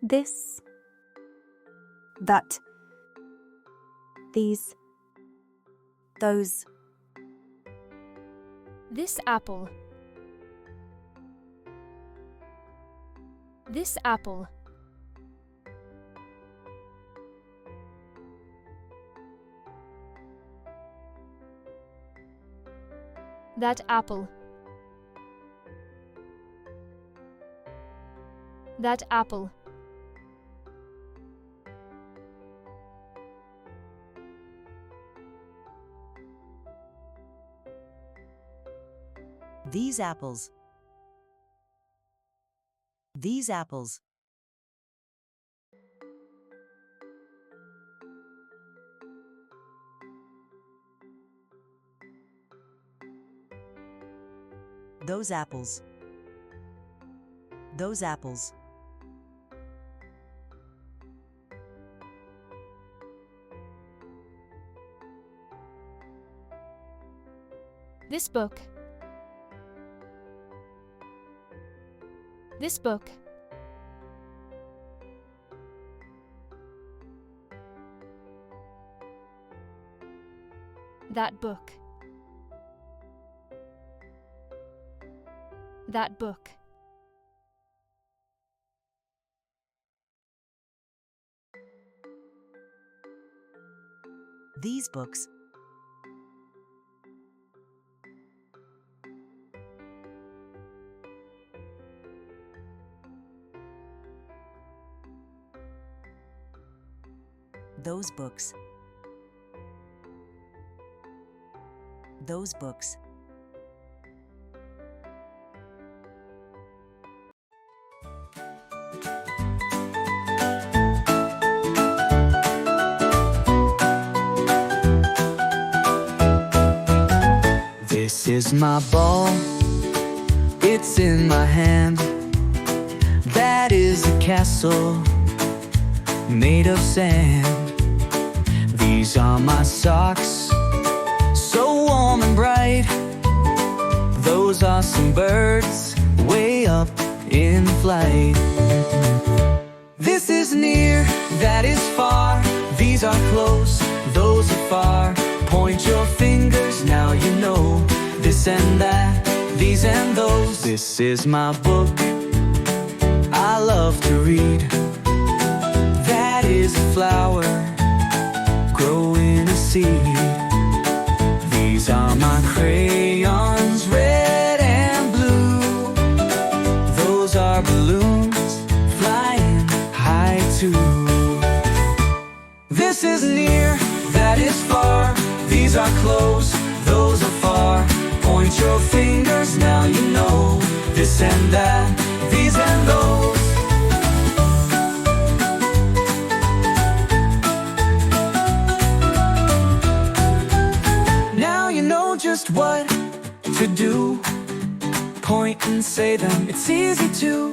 this, that, these, those. This apple. This apple. That apple. That apple. These apples. These apples. Those apples. Those apples. This book. This book. That book. That book. These books. Those books. Those books. This is my ball, it's in my hand. That is a castle made of sand. These are my socks, so warm and bright. Those are some birds way up in flight. This is near, that is far. These are close, those are far. Point your fingers, now you know. This and that, these and those. This is my book, I love to read. That is a flower growing a seed. These are my crayons, red and blue. Those are balloons flying high too. This is near, that is far. These are close, those are far. Point your fingers, now you know. This and that, these and those. Now you know just what to do. Point and say them, it's easy to